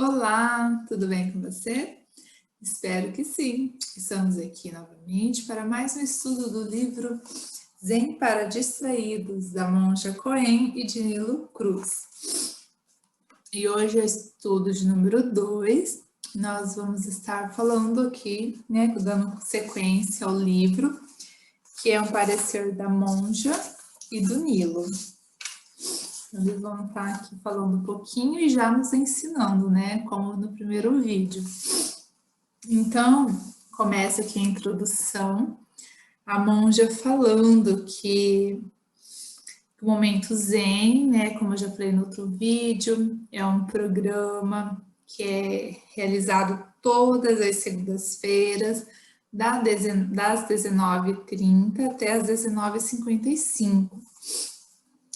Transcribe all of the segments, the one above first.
Olá, tudo bem com você? Espero que sim. Estamos aqui novamente para mais um estudo do livro Zen para Distraídos, da Monja Coen e de Nilo Cruz. E hoje é o estudo de número 2. Nós vamos estar falando aqui, dando sequência ao livro, que é um parecer da monja e do Nilo. Eles vão estar aqui falando um pouquinho e já nos ensinando, como no primeiro vídeo. Então, começa aqui a introdução, a monja falando que o Momento Zen, como eu já falei no outro vídeo, é um programa que é realizado todas as segundas-feiras, das 19h30 até as 19h55.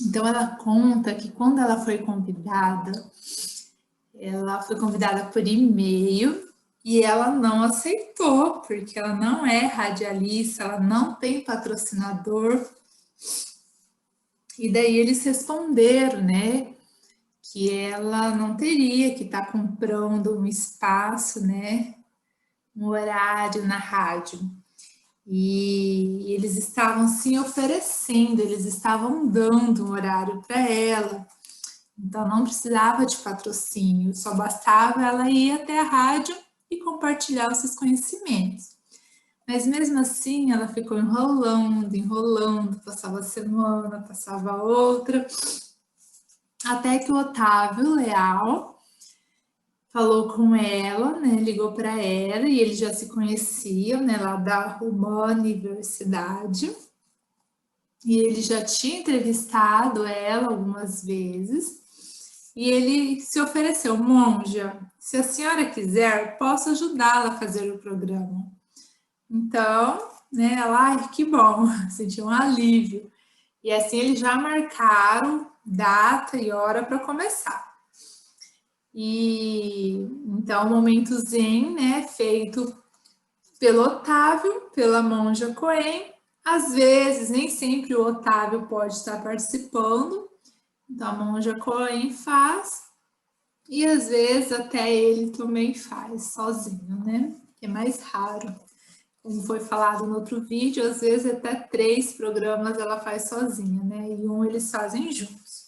Então, ela conta que quando ela foi convidada por e-mail e ela não aceitou, porque ela não é radialista, ela não tem patrocinador. E daí eles responderam, que ela não teria que estar comprando um espaço, um horário na rádio. E eles estavam se oferecendo, eles estavam dando um horário para ela. Então não precisava de patrocínio, só bastava ela ir até a rádio e compartilhar os seus conhecimentos. Mas mesmo assim ela ficou enrolando, passava semana, passava outra, até que o Otávio Leal falou com ela, ligou para ela e eles já se conheciam, lá da Universidade. E ele já tinha entrevistado ela algumas vezes. E ele se ofereceu: monja, se a senhora quiser, posso ajudá-la a fazer o programa. Então, ela, que bom, sentiu um alívio. E assim eles já marcaram data e hora para começar. E então o Momento Zen, feito pelo Otávio, pela monja Coen. Às vezes, nem sempre o Otávio pode estar participando, então a monja Coen faz, e às vezes até ele também faz sozinho, que é mais raro. Como foi falado no outro vídeo, às vezes até 3 programas ela faz sozinha, e um eles fazem juntos.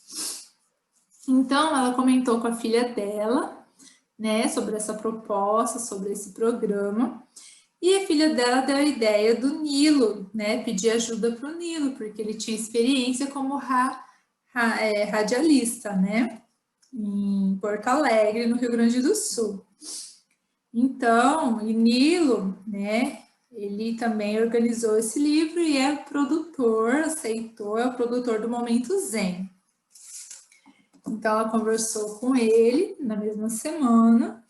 Então ela comentou com a filha dela, sobre essa proposta, sobre esse programa. E a filha dela deu a ideia do Nilo, pedir ajuda para o Nilo, porque ele tinha experiência como radialista, em Porto Alegre, no Rio Grande do Sul. Então, o Nilo, ele também organizou esse livro e é produtor, aceitou, é o produtor do Momento Zen. Então, ela conversou com ele na mesma semana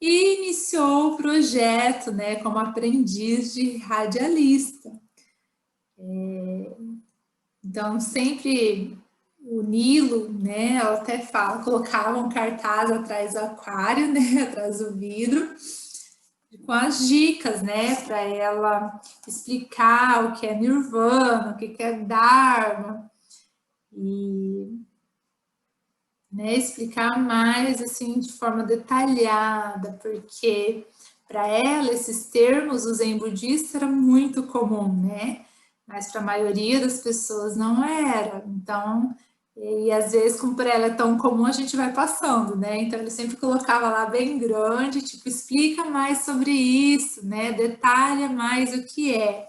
e iniciou o projeto, como aprendiz de radialista. Então, sempre o Nilo, ela até fala, colocava um cartaz atrás do aquário, atrás do vidro, com as dicas, para ela explicar o que é Nirvana, o que é Dharma, e explicar mais assim de forma detalhada, porque para ela esses termos o Zen budista era muito comum, mas para a maioria das pessoas não era. Então, e às vezes como para ela é tão comum, a gente vai passando, Então ele sempre colocava lá bem grande, tipo, explica mais sobre isso, detalha mais o que é.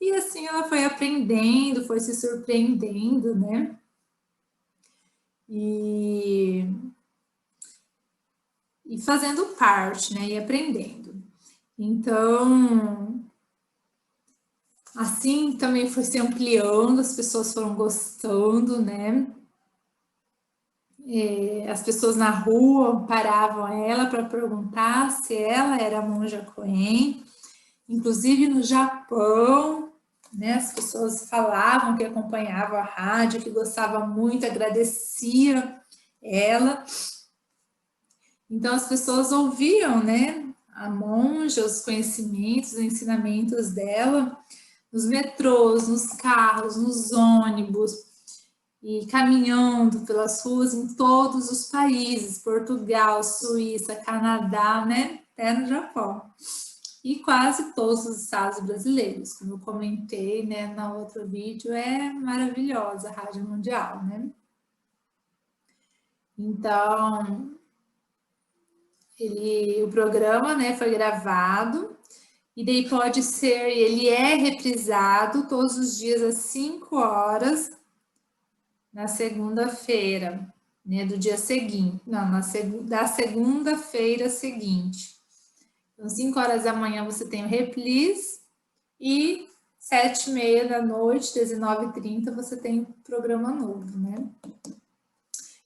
E assim ela foi aprendendo, foi se surpreendendo, E fazendo parte, e aprendendo. Então, assim também foi se ampliando, as pessoas foram gostando, as pessoas na rua paravam ela para perguntar se ela era a monja Coen. Inclusive no Japão, as pessoas falavam que acompanhavam a rádio, que gostavam muito, agradecia ela. Então as pessoas ouviam, a monja, os conhecimentos, os ensinamentos dela, nos metrôs, nos carros, nos ônibus. e caminhando pelas ruas em todos os países, Portugal, Suíça, Canadá, né, até no Japão. E quase todos os estados brasileiros, como eu comentei, né, na outro vídeo, é maravilhosa a Rádio Mundial, né? Então, o programa, né, foi gravado, e daí pode ser, ele é reprisado todos os dias às 5 horas, na segunda-feira, né, do dia seguinte, não, da segunda-feira seguinte. Então, 5 horas da manhã você tem o reprise e 7h30 da noite, 19h30, você tem programa novo, né?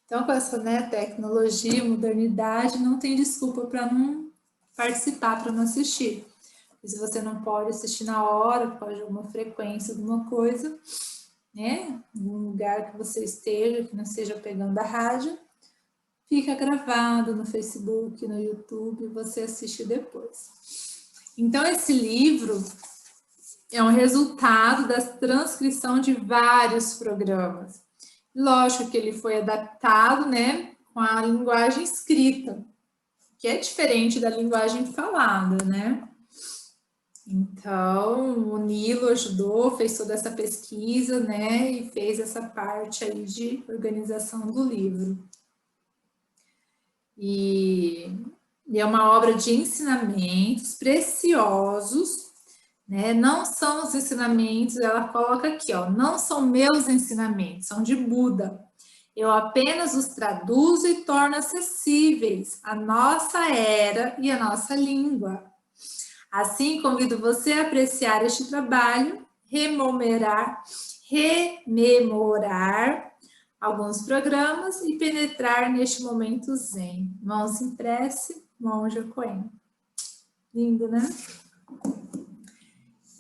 Então, com essa, né, tecnologia, modernidade, não tem desculpa para não participar, para não assistir. E se você não pode assistir na hora, pode alguma frequência, alguma coisa, né? Algum lugar que você esteja, que não esteja pegando a rádio, fica gravado no Facebook, no YouTube, você assiste depois. Então, esse livro é um resultado da transcrição de vários programas. Lógico que ele foi adaptado, né, com a linguagem escrita, que é diferente da linguagem falada, né? Então, o Nilo ajudou, fez toda essa pesquisa, né, e fez essa parte aí de organização do livro. E é uma obra de ensinamentos preciosos, né? Não são os ensinamentos, ela coloca aqui, ó, não são meus ensinamentos, são de Buda. Eu apenas os traduzo e torno acessíveis à nossa era e à nossa língua. Assim, convido você a apreciar este trabalho, rememorar alguns programas e penetrar neste momento zen. Mãos em prece, Monja Coen. Lindo, né?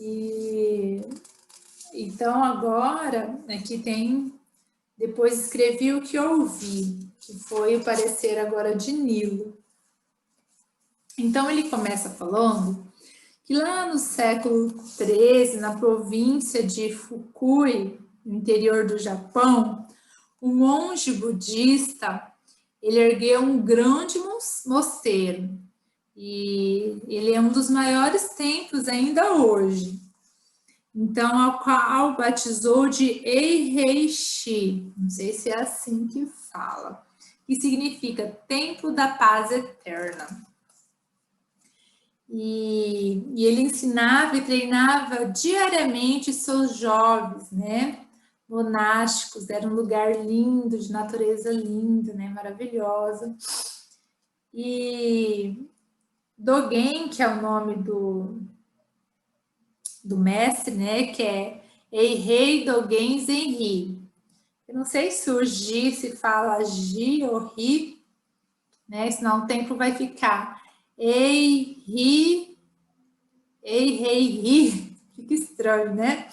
E então agora aqui tem, depois escrevi o que ouvi, que foi o parecer agora de Nilo. Então ele começa falando que lá no século XIII, na província de Fukui, no interior do Japão, um monge budista, ele ergueu um grande mosteiro, e ele é um dos maiores templos ainda hoje. Então, ao qual batizou de Eiheishi, não sei se é assim que fala, que significa Templo da Paz Eterna. E ele ensinava e treinava diariamente seus jovens, né, monásticos. Era um lugar lindo, de natureza linda, né, maravilhosa. E Dogen, que é o nome do mestre, né, que é Eihei Dogen Zenri. Eu não sei se o Ji se fala Ji ou Ri, né, senão o tempo vai ficar Eihei Ri. Fica estranho, né?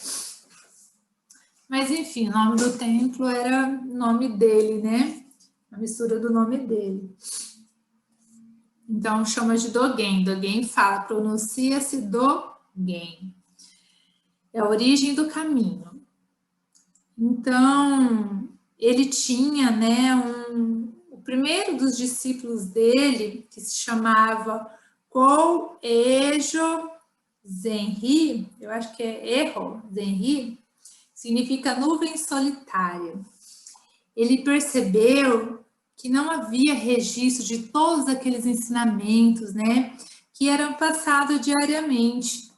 Mas enfim, o nome do templo era o nome dele, né? A mistura do nome dele. Então chama de Dogen. Dogen fala, pronuncia-se Dogen. É a origem do caminho. Então, ele tinha, né, o primeiro dos discípulos dele, que se chamava Kou-Ejo Zenri, eu acho que é Erro Zenri, significa nuvem solitária. Ele percebeu que não havia registro de todos aqueles ensinamentos, né, que eram passados diariamente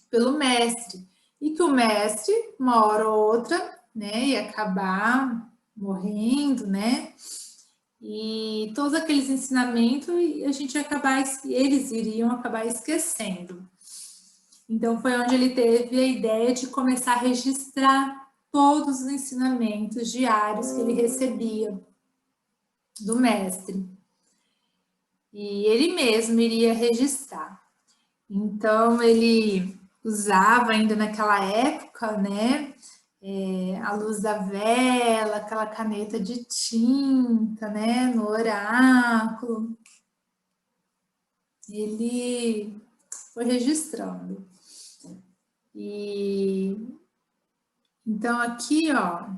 pelo mestre, e que o mestre, uma hora ou outra, né, ia acabar morrendo, né, e todos aqueles ensinamentos a gente ia acabar, eles iriam acabar esquecendo. Então foi onde ele teve a ideia de começar a registrar todos os ensinamentos diários que ele recebia do mestre. E ele mesmo iria registrar. Então ele usava ainda naquela época, né, a luz da vela, aquela caneta de tinta, né, no oráculo. Ele foi registrando. E então aqui, ó,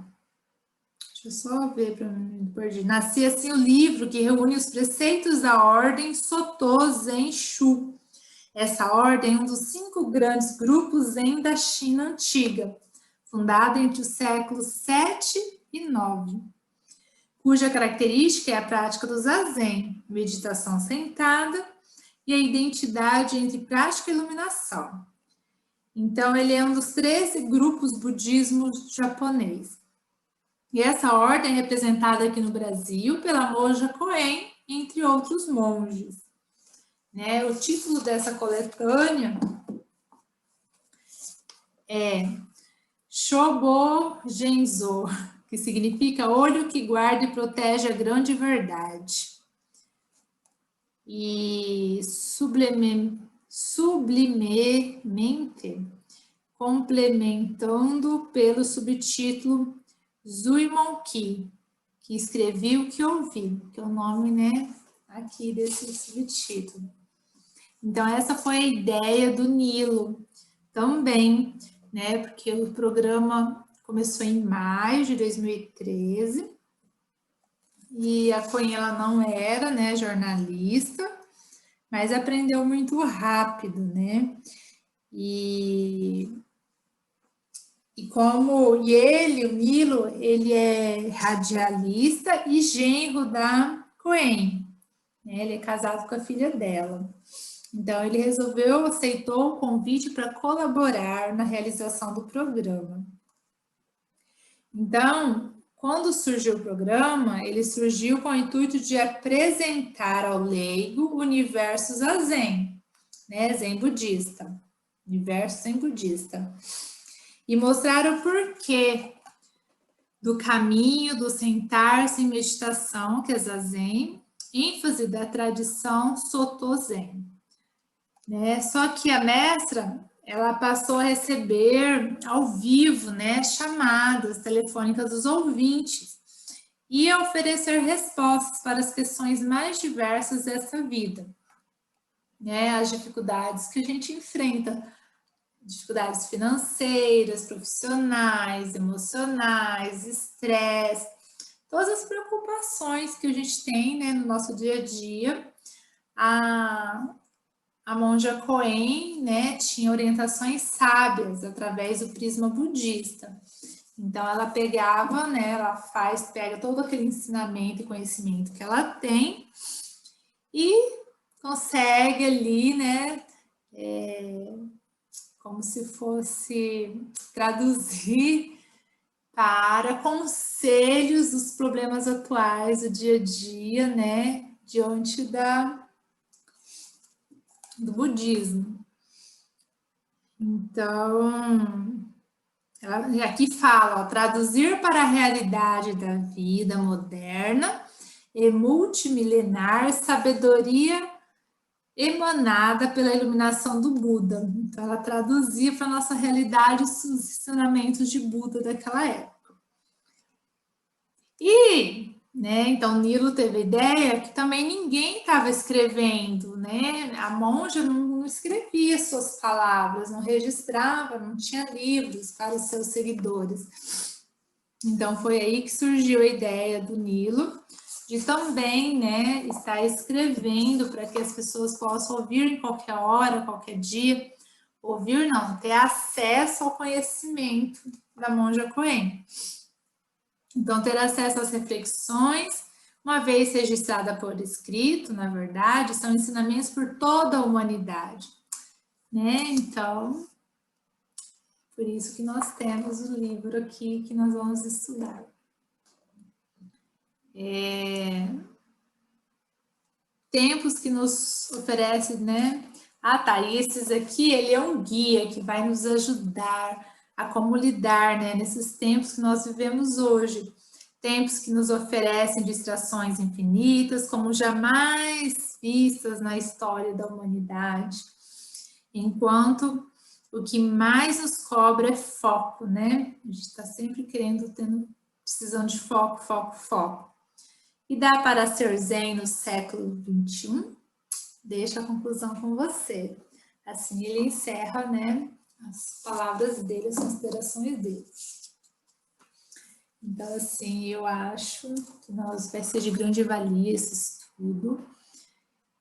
Deixa eu só ver para mim perdi. Nascia assim o livro que reúne os preceitos da ordem Soto Zen Shu. Essa ordem é um dos 5 grandes grupos Zen da China antiga, fundada entre os séculos 7 e 9, cuja característica é a prática do Zazen, meditação sentada, e a identidade entre prática e iluminação. Então, ele é um dos 13 grupos budismo japonês. E essa ordem é representada aqui no Brasil pela monja Koen, entre outros monges. Né? O título dessa coletânea é Shobo Genzo, que significa olho que guarda e protege a grande verdade. E sublimemente, complementando pelo subtítulo Zuimon Ki, que escrevi o que ouvi, que é o nome, né, aqui desse subtítulo. Então, essa foi a ideia do Nilo também, né, porque o programa começou em maio de 2013, e a Coen, ela não era, né, jornalista, mas aprendeu muito rápido, né, e ele, o Nilo, ele é radialista e genro da Coen, né, ele é casado com a filha dela. Então, ele aceitou o convite para colaborar na realização do programa. Então, quando surgiu o programa, ele surgiu com o intuito de apresentar ao leigo o universo zazen, né, zen budista, universo zen budista, e mostrar o porquê do caminho do sentar-se em meditação, que é zazen, ênfase da tradição Soto Zen. Né? Só que a mestra, ela passou a receber ao vivo, né, chamadas telefônicas dos ouvintes e a oferecer respostas para as questões mais diversas dessa vida, né, as dificuldades que a gente enfrenta, dificuldades financeiras, profissionais, emocionais, estresse, todas as preocupações que a gente tem, né, no nosso dia a dia. A monja Koen, né, tinha orientações sábias através do prisma budista. Então, ela pegava, né, pega todo aquele ensinamento e conhecimento que ela tem e consegue ali, né, como se fosse traduzir para conselhos dos problemas atuais do dia a dia, né, diante do budismo. Então, aqui fala, ó, traduzir para a realidade da vida moderna e multimilenar sabedoria emanada pela iluminação do Buda. Então, ela traduzia para a nossa realidade os ensinamentos de Buda daquela época. E, né, então, Nilo teve a ideia que também ninguém estava escrevendo, né? A monja não escrevia suas palavras, não registrava, não tinha livros para os seus seguidores. Então, foi aí que surgiu a ideia do Nilo de também, né, estar escrevendo para que as pessoas possam ouvir em qualquer hora, qualquer dia, ouvir não, ter acesso ao conhecimento da monja Koen. Então, ter acesso às reflexões, uma vez registrada por escrito, na verdade, são ensinamentos por toda a humanidade, né? Então, por isso que nós temos o livro aqui que nós vamos estudar. Tempos que nos oferece, né? Ah, tá, e esses aqui, ele é um guia que vai nos ajudar a como lidar, né, nesses tempos que nós vivemos hoje. Tempos que nos oferecem distrações infinitas, como jamais vistas na história da humanidade. Enquanto o que mais nos cobra é foco, né? A gente está sempre precisando de foco, foco, foco. E dá para ser zen no século XXI? Deixo a conclusão com você. Assim ele encerra, né, as palavras dele, as considerações dele. Então, Então, assim, eu acho que vai ser de grande valia esse estudo.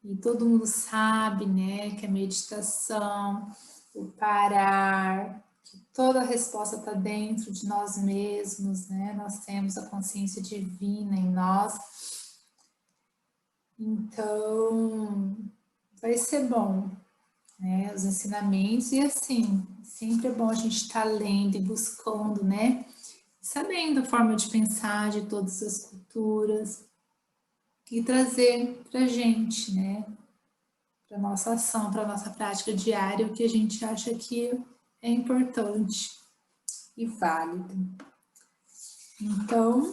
E todo mundo sabe, né, que a meditação, o parar, que toda a resposta está dentro de nós mesmos, né? Nós temos a consciência divina em nós. Então, vai ser bom, né? Os ensinamentos, e assim, sempre é bom a gente estar lendo e buscando, né? Sabendo a forma de pensar de todas as culturas e trazer para a gente, né? Para nossa ação, para nossa prática diária, o que a gente acha que é importante e válido. Então,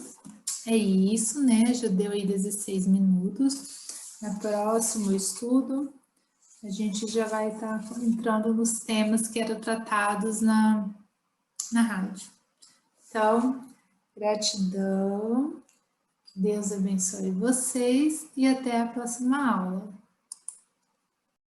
é isso, né? Já deu aí 16 minutos. No próximo estudo, a gente já vai estar entrando nos temas que eram tratados na rádio. Então, gratidão, Deus abençoe vocês e até a próxima aula.